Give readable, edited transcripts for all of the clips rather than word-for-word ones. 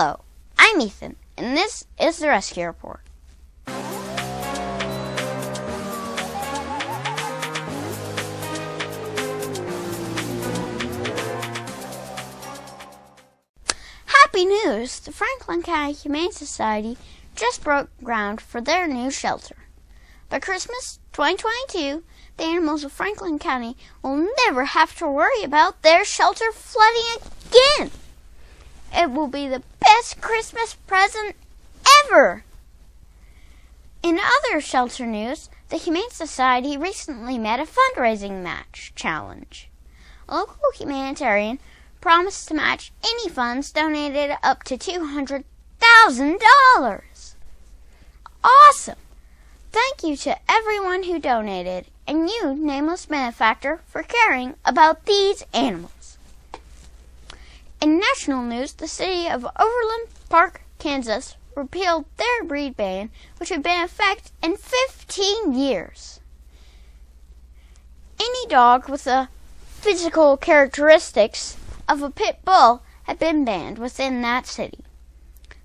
Hello, I'm Ethan, and this is the Rescue Report. Happy news! The Franklin County Humane Society just broke ground for their new shelter. By Christmas 2022, the animals of Franklin County will never have to worry about their shelter flooding again. It will be the best Christmas present ever. In other shelter news, the Humane Society recently met a fundraising match challenge. A local humanitarian promised to match any funds donated up to $200,000. Awesome! Thank you to everyone who donated, and you, nameless benefactor, for caring about these animals. In national news, the city of Overland Park, Kansas, repealed their breed ban, which had been in effect in 15 years. Any dog with the physical characteristics of a pit bull had been banned within that city.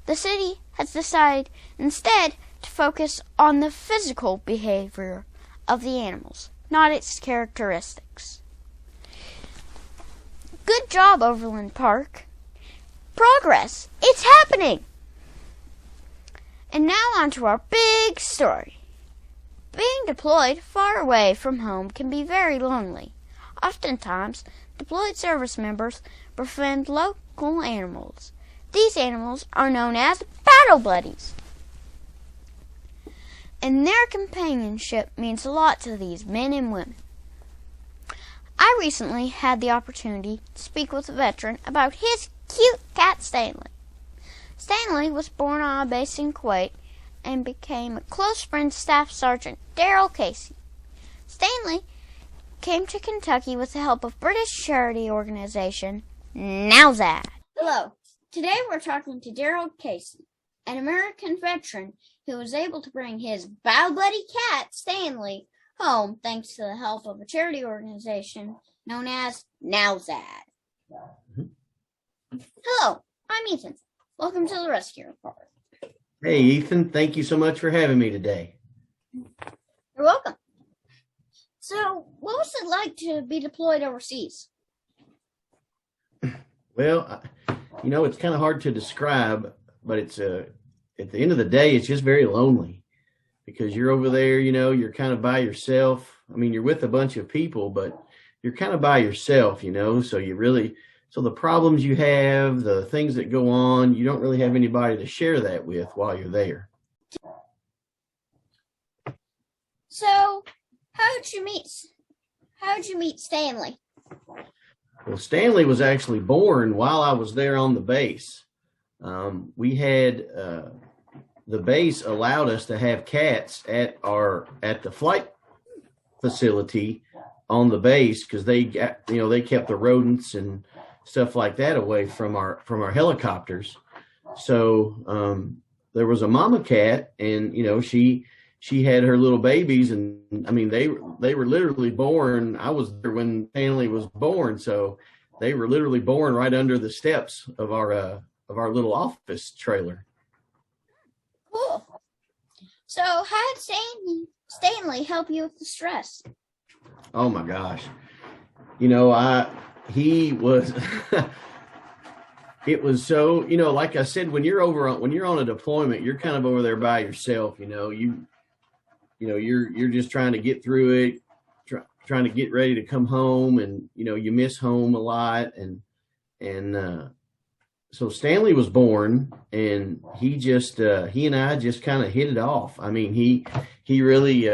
The city has decided instead to focus on the physical behavior of the animals, not its characteristics. Good job, Overland Park. Progress! It's happening! And now on to our big story. Being deployed far away from home can be very lonely. Oftentimes, deployed service members befriend local animals. These animals are known as battle buddies. And their companionship means a lot to these men and women. I recently had the opportunity to speak with a veteran about his cute cat Stanley. Stanley was born on a base in Kuwait and became a close friend to Staff Sergeant Daryl Casey. Stanley came to Kentucky with the help of British charity organization Nowzad. Hello. Today we're talking to Daryl Casey, an American veteran who was able to bring his battle buddy cat Stanley home thanks to the help of a charity organization known as Nowzad. Hello, I'm Ethan. Welcome to the Rescue Report. Hey, Ethan. Thank you so much for having me today. You're welcome. So, what was it like to be deployed overseas? Well, it's kind of hard to describe, but it's at the end of the day, it's just very lonely because you're over there, you're kind of by yourself. I mean, you're with a bunch of people, but you're kind of by yourself, so the problems you have, the things that go on, you don't really have anybody to share that with while you're there. So, how'd you meet Stanley? Well, Stanley was actually born while I was there on the base. We had the base allowed us to have cats at the flight facility on the base because they kept the rodents and stuff like that away from our helicopters. So there was a mama cat, and she had her little babies, and I mean they were literally born. I was there when Stanley was born, so they were literally born right under the steps of our little office trailer. Cool. So how did Stanley help you with the stress? Oh my gosh. He was, it was so, like I said, when you're on a deployment, you're kind of over there by yourself, you're just trying to get through it, trying to get ready to come home, and, you miss home a lot. And so Stanley was born, and he and I just kind of hit it off. I mean, he really,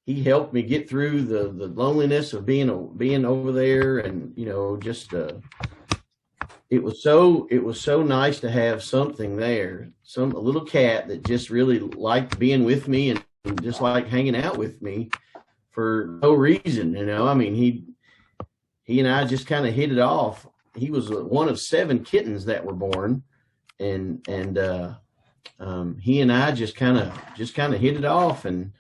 he helped me get through the loneliness of being over there, and it was so nice to have something there, a little cat that just really liked being with me and just like hanging out with me for no reason. I mean, he and I just kind of hit it off. He was one of 7 kittens that were born, and he and I just kind of hit it off, and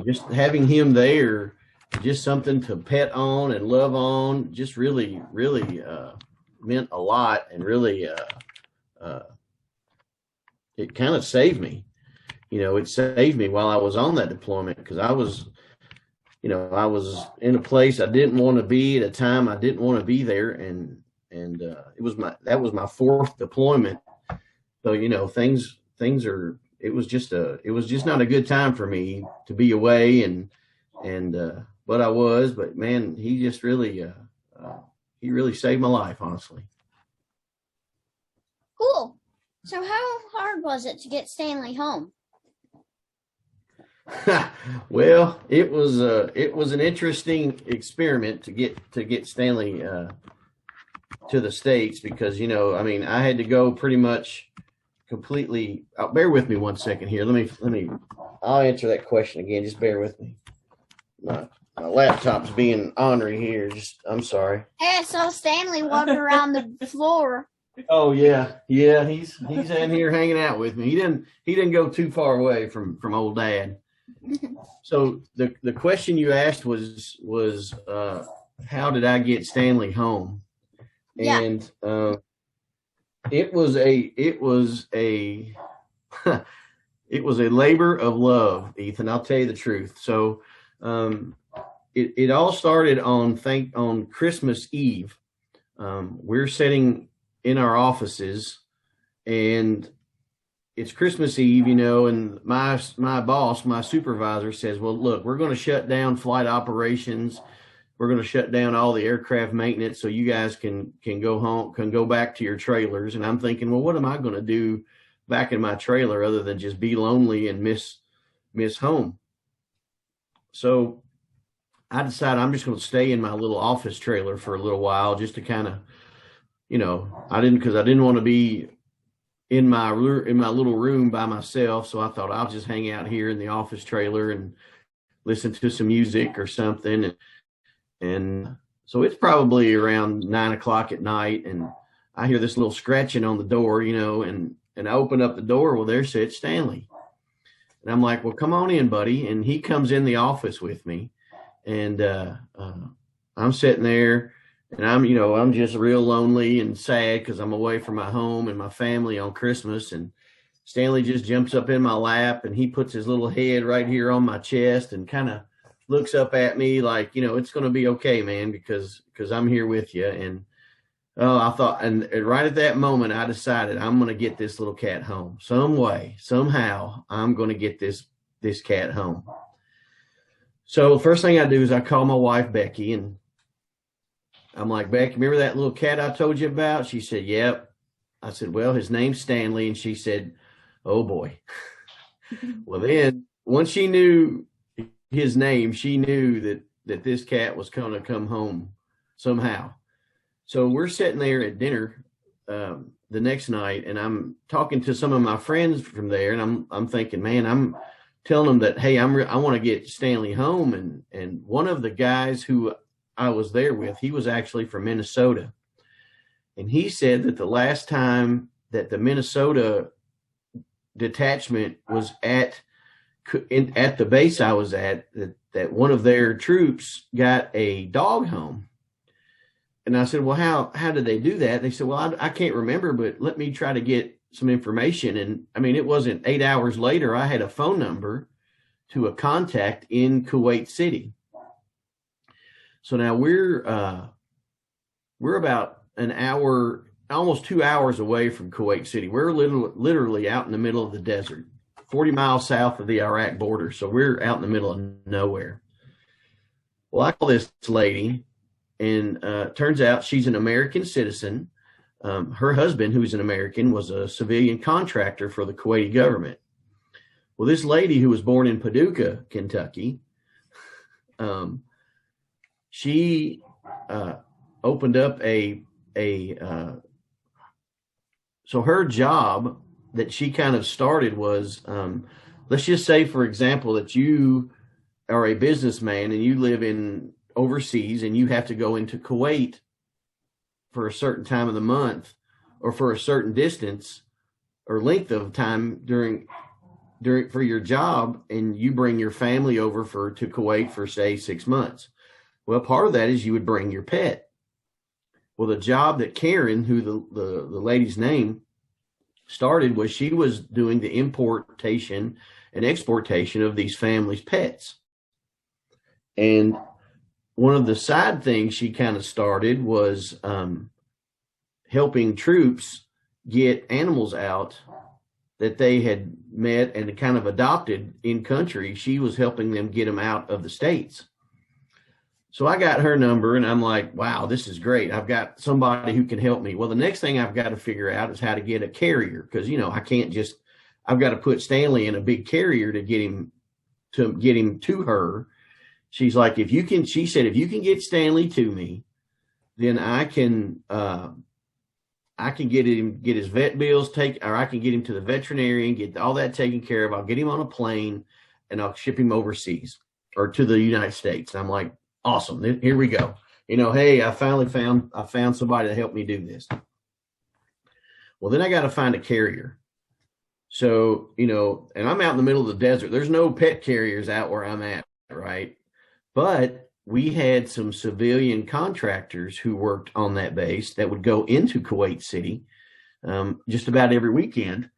just having him there just something to pet on and love on. Just really, really meant a lot, and really it kind of saved me. It saved me while I was on that deployment, because I was in a place I didn't want to be at a time I didn't want to be there, and that was my fourth deployment. So things are. It was just not a good time for me to be away, but I was. But man, he just really he really saved my life, honestly. Cool. So how hard was it to get Stanley home? Well, it was an interesting experiment to get Stanley to the States, because I had to go pretty much completely. Bear with me one second here. Let me. I'll answer that question again. Just bear with me. My laptop's being ornery here. I'm sorry. Hey, I saw Stanley walking around the floor. Oh yeah. He's in here hanging out with me. He didn't go too far away from old Dad. So the question you asked was how did I get Stanley home? Yeah. And it was a it was a labor of love, Ethan. I'll tell you the truth. So it all started on Christmas Eve. We're sitting in our offices, and it's Christmas Eve, and my boss, my supervisor, says, well, look, we're going to shut down flight operations. We're going to shut down all the aircraft maintenance so you guys can go home, can go back to your trailers. And I'm thinking, well, what am I going to do back in my trailer other than just be lonely and miss home? So I decided I'm just going to stay in my little office trailer for a little while, just to kind of, I didn't want to be in my little room by myself. So I thought I'll just hang out here in the office trailer and listen to some music or something. And so it's probably around 9:00 at night, and I hear this little scratching on the door, and I open up the door. Well, there sits Stanley. And I'm like, well, come on in, buddy. And he comes in the office with me, and I'm sitting there, and I'm just real lonely and sad because I'm away from my home and my family on Christmas. And Stanley just jumps up in my lap, and he puts his little head right here on my chest and kind of looks up at me like, it's going to be okay, man, because I'm here with you. And I thought, and right at that moment, I decided I'm going to get this little cat home some way, somehow. I'm going to get this cat home. So the first thing I do is I call my wife, Becky, and I'm like, Becky, remember that little cat I told you about? She said, yep. I said, well, his name's Stanley. And she said, oh boy. Well, then once she knew his name, she knew that this cat was going to come home somehow. So we're sitting there at dinner the next night, and I'm talking to some of my friends from there, and I'm thinking, man, I'm telling them that, hey, I want to get Stanley home. And one of the guys who I was there with, he was actually from Minnesota, and he said that the last time that the Minnesota detachment was at the base I was at, that one of their troops got a dog home. And I said, well, how did they do that? They said, well, I can't remember, but let me try to get some information. And it wasn't 8 hours later, I had a phone number to a contact in Kuwait City. So now we're about an hour, almost 2 hours away from Kuwait City. We're literally out in the middle of the desert, 40 miles south of the Iraq border. So we're out in the middle of nowhere. Well, I call this lady, and turns out she's an American citizen. Her husband, who's an American, was a civilian contractor for the Kuwaiti government. Well, this lady, who was born in Paducah, Kentucky, she opened up so her job that she kind of started was, let's just say, for example, that you are a businessman and you live in overseas and you have to go into Kuwait for a certain time of the month or for a certain distance or length of time during for your job, and you bring your family over to Kuwait for, say, 6 months. Well, part of that is you would bring your pet. Well, the job that Karen, who the lady's name, started was she was doing the importation and exportation of these families' pets. And one of the side things she kind of started was helping troops get animals out that they had met and kind of adopted in country. She was helping them get them out of the States. So I got her number, and I'm like, wow, this is great. I've got somebody who can help me. Well, the next thing I've got to figure out is how to get a carrier, because, I can't just, I've got to put Stanley in a big carrier to get him to her. She's like, she said, if you can get Stanley to me, then I can get his vet bills or I can get him to the veterinarian, get all that taken care of. I'll get him on a plane and I'll ship him overseas or to the United States. And I'm like, awesome. Here we go. Hey, I found somebody to help me do this. Well, then I got to find a carrier. So, and I'm out in the middle of the desert. There's no pet carriers out where I'm at, right? But we had some civilian contractors who worked on that base that would go into Kuwait City just about every weekend.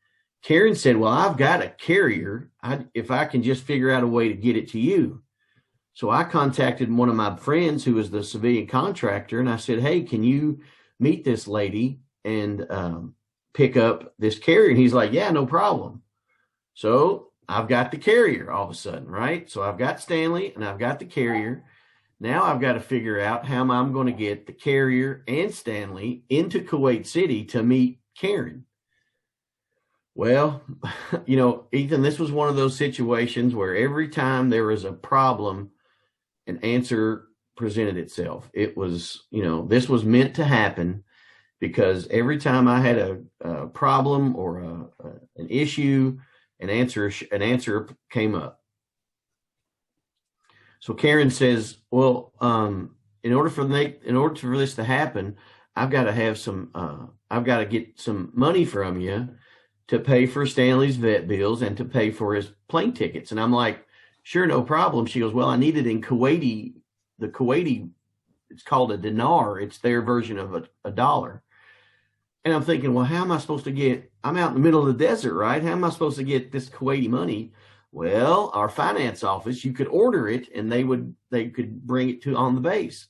Karen said, well, I've got a carrier. If I can just figure out a way to get it to you. So I contacted one of my friends who was the civilian contractor, and I said, hey, can you meet this lady and pick up this carrier? And he's like, yeah, no problem. So I've got the carrier all of a sudden, right? So I've got Stanley and I've got the carrier. Now I've got to figure out how I'm going to get the carrier and Stanley into Kuwait City to meet Karen. Well, Ethan, this was one of those situations where every time there was a problem, an answer presented itself. It was, this was meant to happen, because every time I had a problem or an issue, an answer came up. So Karen says, well, in order for this to happen, I've got to get some money from you to pay for Stanley's vet bills and to pay for his plane tickets. And I'm like, sure, no problem. She goes, well, I need it in Kuwaiti. The Kuwaiti, it's called a dinar. It's their version of a dollar. And I'm thinking, well, how am I supposed to get, I'm out in the middle of the desert, right? How am I supposed to get this Kuwaiti money? Well, our finance office, you could order it and they could bring it on the base.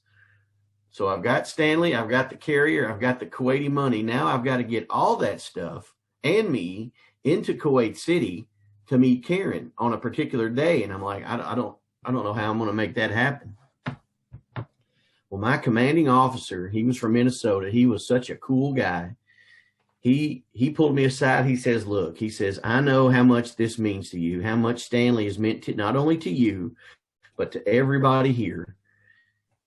So I've got Stanley, I've got the carrier, I've got the Kuwaiti money. Now I've got to get all that stuff and me into Kuwait City to meet Karen on a particular day. And I'm like, I don't know how I'm going to make that happen. Well, my commanding officer, he was from Minnesota. He was such a cool guy. He pulled me aside. He says, look, he says, I know how much this means to you, how much Stanley is meant to, not only to you, but to everybody here.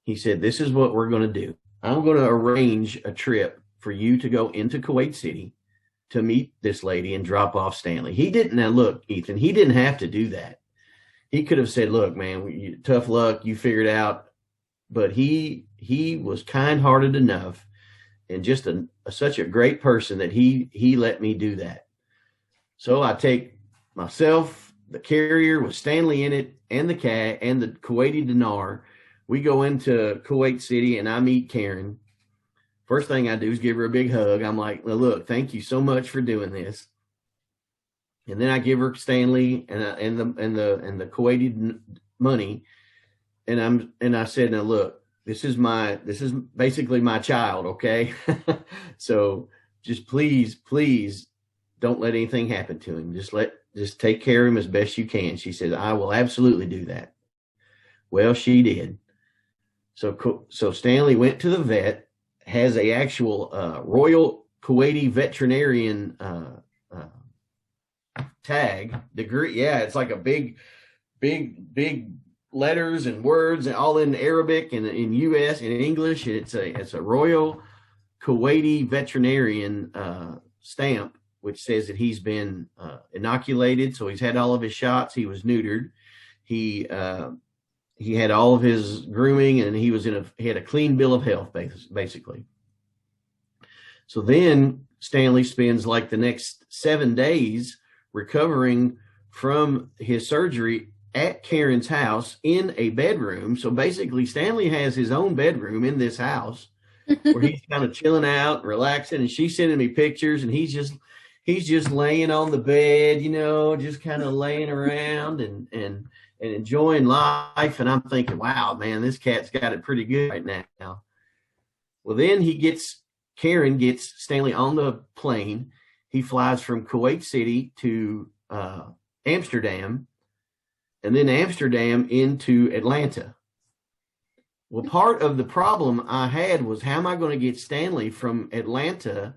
He said, this is what we're going to do. I'm going to arrange a trip for you to go into Kuwait City to meet this lady and drop off Stanley. Now look, Ethan, he didn't have to do that. He could have said, look, man, tough luck. You figured it out. But he was kind-hearted enough and just such a great person that he let me do that. So I take myself, the carrier with Stanley in it, and the cat and the Kuwaiti dinar. We go into Kuwait City and I meet Karen. First thing I do is give her a big hug. I'm like, well, look, thank you so much for doing this. And then I give her Stanley and the Kuwaiti money. And I said, now look, this is basically my child. Okay. So just please don't let anything happen to him. Just take care of him as best you can. She said, I will absolutely do that. Well, she did. So Stanley went to the vet, has a actual Royal Kuwaiti veterinarian tag degree. Yeah, it's like a big letters and words and all in Arabic and in US and in English. It's a Royal Kuwaiti veterinarian stamp, which says that he's been inoculated. So he's had all of his shots. He was neutered. He had all of his grooming, and he had a clean bill of health, basically. So then Stanley spends like the next 7 days recovering from his surgery at Karen's house in a bedroom. So basically, Stanley has his own bedroom in this house where he's kind of chilling out, relaxing, and she's sending me pictures, and he's just laying on the bed, you know, just kind of laying around and enjoying life. And I'm thinking, wow, man, this cat's got it pretty good right now. Well, then Karen gets Stanley on the plane. He flies from Kuwait City to Amsterdam, and then Amsterdam into Atlanta. Well, part of the problem I had was, how am I going to get Stanley from Atlanta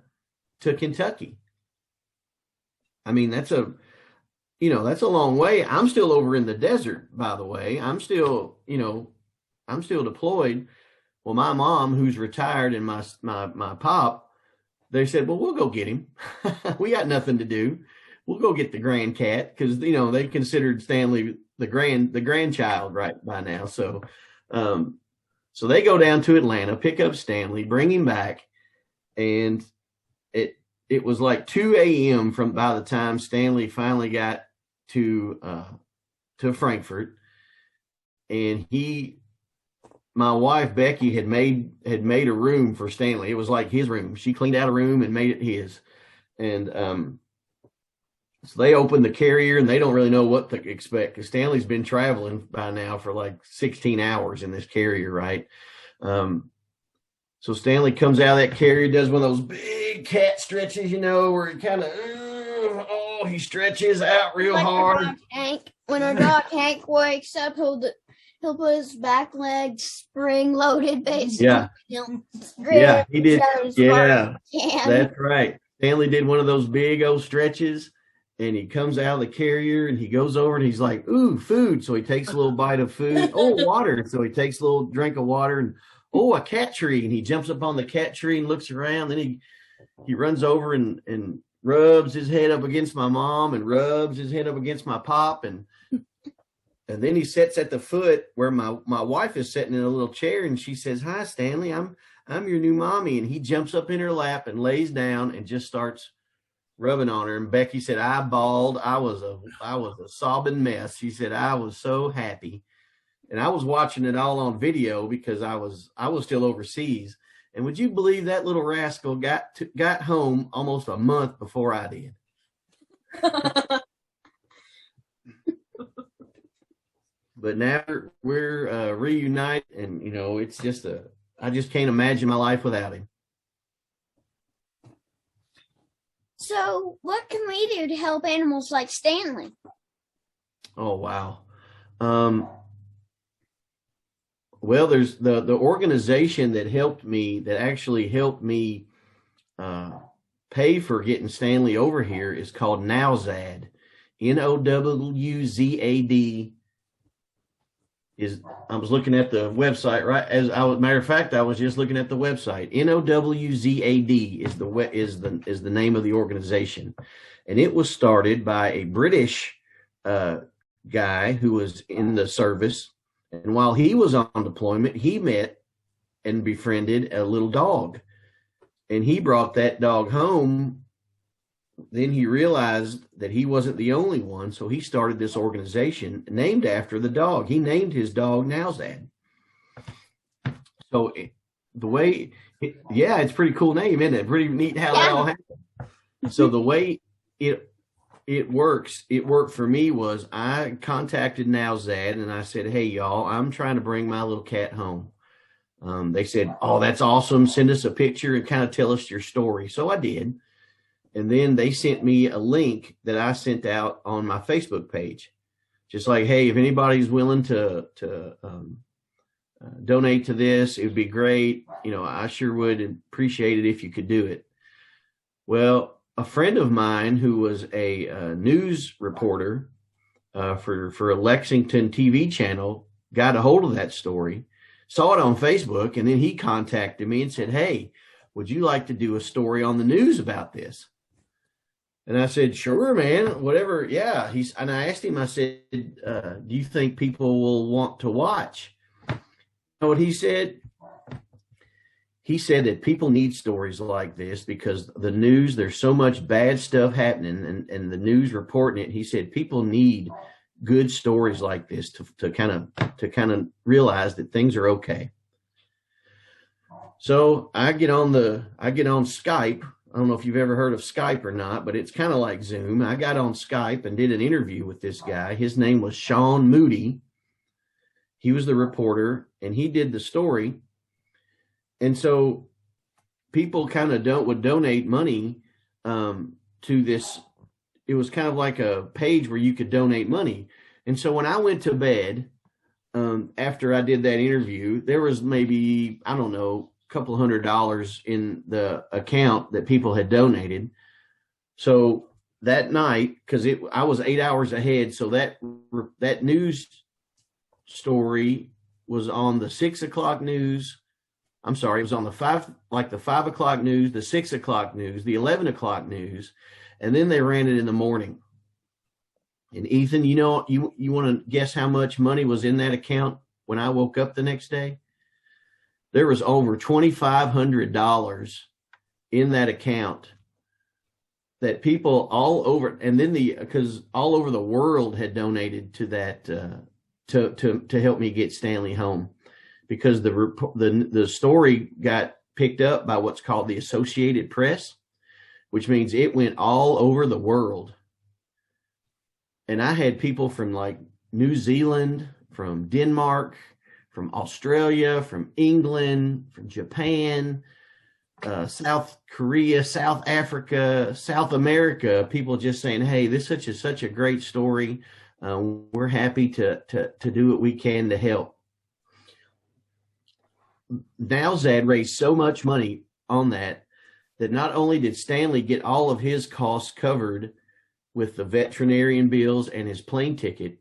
to Kentucky? I mean, that's a long way. I'm still over in the desert, by the way. I'm still deployed. Well, my mom, who's retired, and my pop, they said, well, we'll go get him. We got nothing to do. We'll go get the grand cat, because, you know, they considered Stanley the grandchild right by now. So they go down to Atlanta, pick up Stanley, bring him back, and it was like 2 a.m. by the time Stanley finally got to Frankfurt, and my wife Becky had made a room for Stanley. It was like his room. She cleaned out a room and made it his, and so they opened the carrier, and they don't really know what to expect, because Stanley's been traveling by now for like 16 hours in this carrier, right? So Stanley comes out of that carrier, does one of those big cat stretches, you know, where he kind of, he stretches out real like hard. When our dog Hank wakes up, he'll put his back legs spring loaded, basically. Yeah, he did. Yeah, that's right. Stanley did one of those big old stretches, and he comes out of the carrier, and he goes over, and he's like, ooh, food. So he takes a little bite of food. Oh, water. So he takes a little drink of water, and a cat tree. And he jumps up on the cat tree and looks around. Then he runs over and rubs his head up against my mom, and rubs his head up against my pop. And then he sits at the foot where my wife is sitting in a little chair, and she says, hi, Stanley, I'm your new mommy. And he jumps up in her lap and lays down and just starts rubbing on her. And Becky said, I bawled. I was a sobbing mess. She said, I was so happy. And I was watching it all on video, because I was still overseas. And would you believe that little rascal got home almost a month before I did? But now we're reunited, and, you know, it's just I just can't imagine my life without him. So what can we do to help animals like Stanley? Oh, wow. Well, there's the organization that actually helped me pay for getting Stanley over here is called Nowzad. Nowzad. I was looking at the website, right? Matter of fact, I was just looking at the website. Nowzad is the name of the organization, and it was started by a British guy who was in the service, and while he was on deployment, he met and befriended a little dog, and he brought that dog home. Then he realized that he wasn't the only one, so he started this organization named after the dog. He named his dog Nowzad. So it's a pretty cool name, isn't it? Pretty neat how that all happened. So the way it worked for me was, I contacted Nowzad and I said, hey, y'all, I'm trying to bring my little cat home. They said, oh, that's awesome. Send us a picture and kind of tell us your story. So I did. And then they sent me a link that I sent out on my Facebook page. Just like, hey, if anybody's willing to donate to this, it would be great. You know, I sure would appreciate it if you could do it. Well, a friend of mine who was a news reporter for a Lexington TV channel got a hold of that story, saw it on Facebook, and then he contacted me and said, hey, would you like to do a story on the news about this? And I said, sure, man, whatever. Yeah. And I asked him, I said, do you think people will want to watch? You know what he said? he said that people need stories like this because the news, there's so much bad stuff happening, and the news reporting it. He said people need good stories like this to kind of realize that things are okay. So I get on Skype. I don't know if you've ever heard of Skype or not, but it's kind of like Zoom. I got on Skype and did an interview with this guy. His name was Sean Moody. He was the reporter, and he did the story. And so people kind of would donate money to this. It was kind of like a page where you could donate money. And so when I went to bed, after I did that interview, there was maybe, I don't know, a couple $100 in the account that people had donated. So that night, because I was 8 hours ahead, so that news story was on the 6 o'clock news. I'm sorry, it was on the 5 o'clock news, the 6 o'clock news, the 11 o'clock news, and then they ran it in the morning. And Ethan, you want to guess how much money was in that account when I woke up the next day? There was over $2,500 in that account that people all over, and then because all over the world had donated to that to help me get Stanley home, because the story got picked up by what's called the Associated Press, which means it went all over the world. And I had people from like New Zealand, from Denmark, from Australia, from England, from Japan, South Korea, South Africa, South America, people just saying, hey, this is such a great story. We're happy to do what we can to help. Nowzad raised so much money on that not only did Stanley get all of his costs covered with the veterinarian bills and his plane ticket,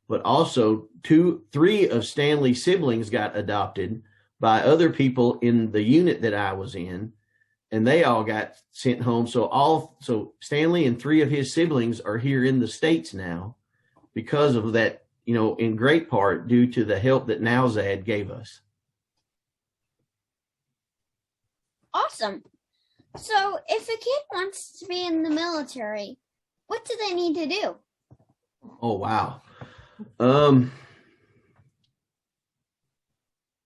but also 3 of Stanley's siblings got adopted by other people in the unit that I was in, and they all got sent home. So Stanley and 3 of his siblings are here in the States now because of that, in great part due to the help that Nowzad gave us. Awesome. So if a kid wants to be in the military, what do they need to do? Oh, wow.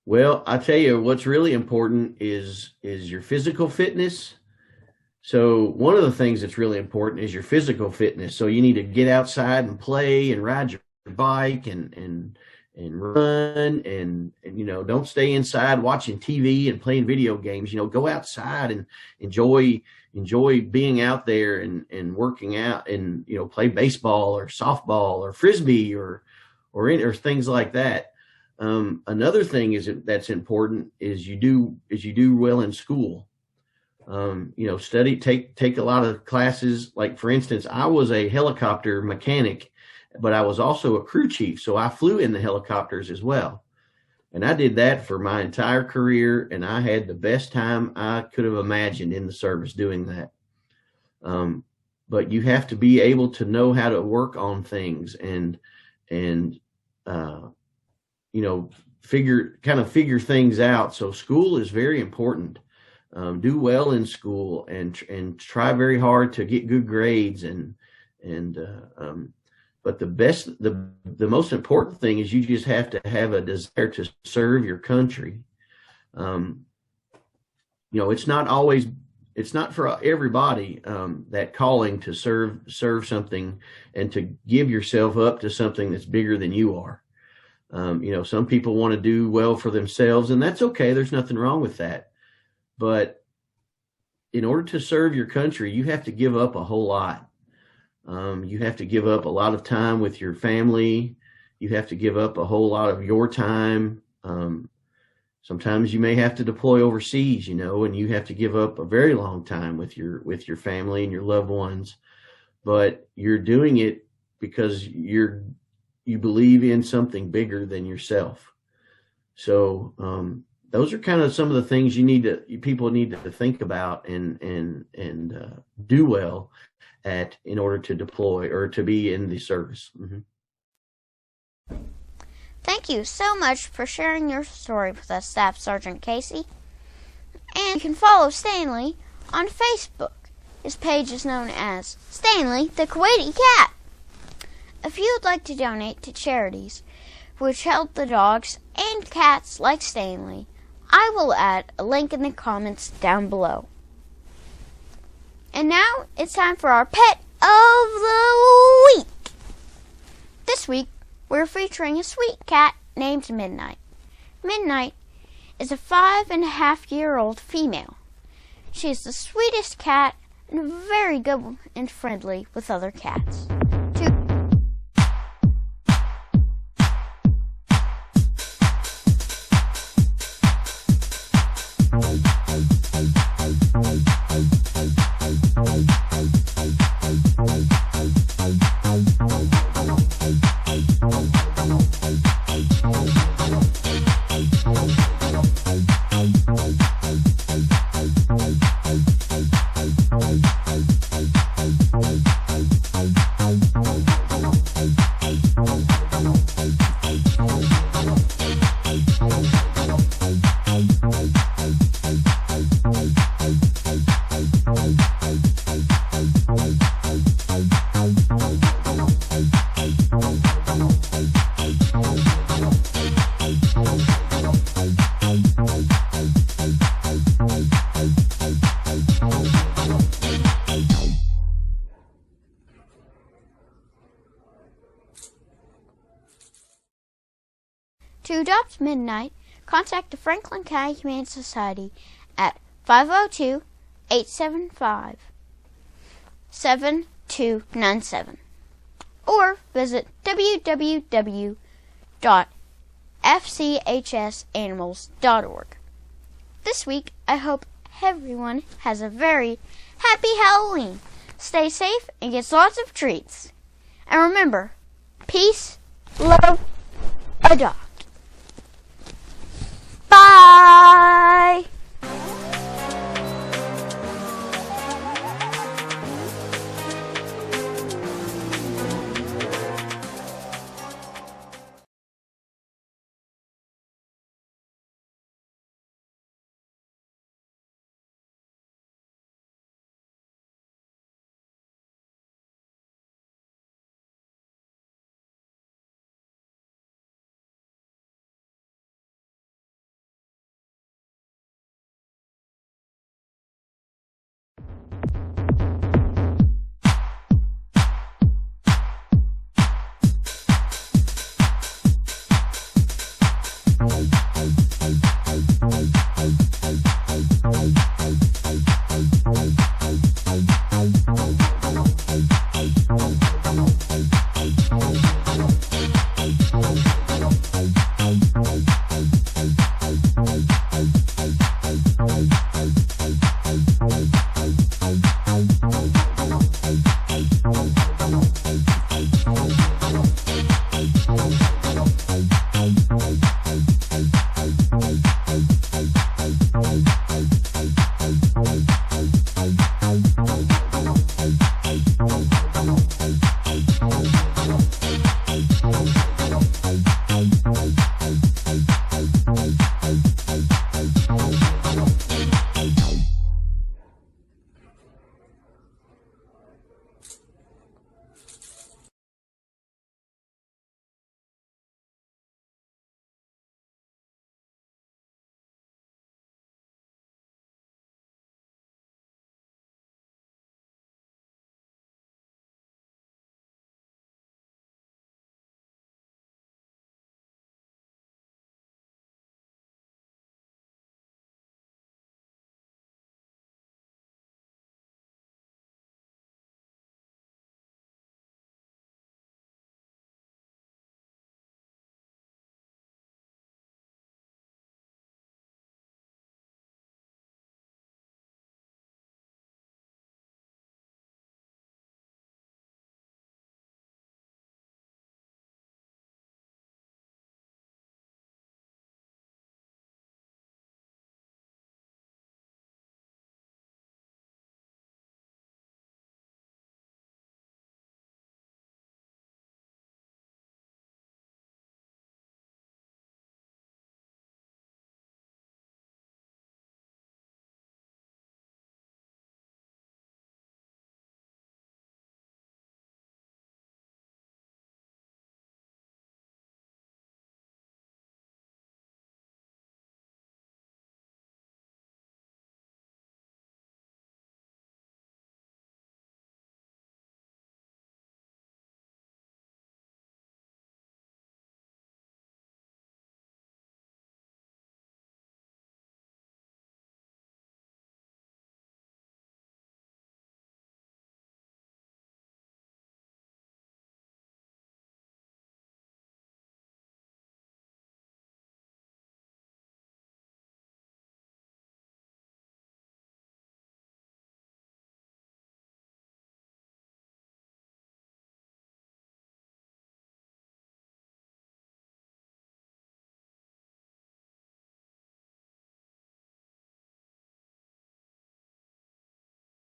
Well, I tell you, what's really important is your physical fitness. So one of the things that's really important is your physical fitness. So you need to get outside and play and ride your bike and run and don't stay inside watching TV and playing video games. Go outside and enjoy being out there and working out and play baseball or softball or frisbee or things like that. Another thing that's important is you do well in school. Study, take a lot of classes. Like, for instance, I was a helicopter mechanic, but I was also a crew chief. So I flew in the helicopters as well. And I did that for my entire career. And I had the best time I could have imagined in the service doing that. But you have to be able to know how to work on things and figure things out. So school is very important. Do well in school and try very hard to get good grades but the most important thing is you just have to have a desire to serve your country. It's not for everybody, that calling to serve something and to give yourself up to something that's bigger than you are. Some people want to do well for themselves, and that's okay. There's nothing wrong with that. But in order to serve your country, you have to give up a whole lot. You have to give up a lot of time with your family. You have to give up a whole lot of your time. Sometimes you may have to deploy overseas, and you have to give up a very long time with your family and your loved ones. But you're doing it because you believe in something bigger than yourself. So those are kind of some of the things people need to think about and do well at in order to deploy or to be in the service. Mm-hmm. Thank you so much for sharing your story with us, Staff Sergeant Casey. And you can follow Stanley on Facebook. His page is known as Stanley the Kuwaiti Cat. If you would like to donate to charities which help the dogs and cats like Stanley, I will add a link in the comments down below. And now it's time for our Pet of the Week. This week, we're featuring a sweet cat named Midnight. Midnight is a 5.5-year-old female. She is the sweetest cat and very good and friendly with other cats. To adopt Midnight, contact the Franklin County Humane Society at 502-875-7297 or visit www.fchsanimals.org. This week, I hope everyone has a very happy Halloween. Stay safe and get lots of treats. And remember, peace, love, adopt. Bye!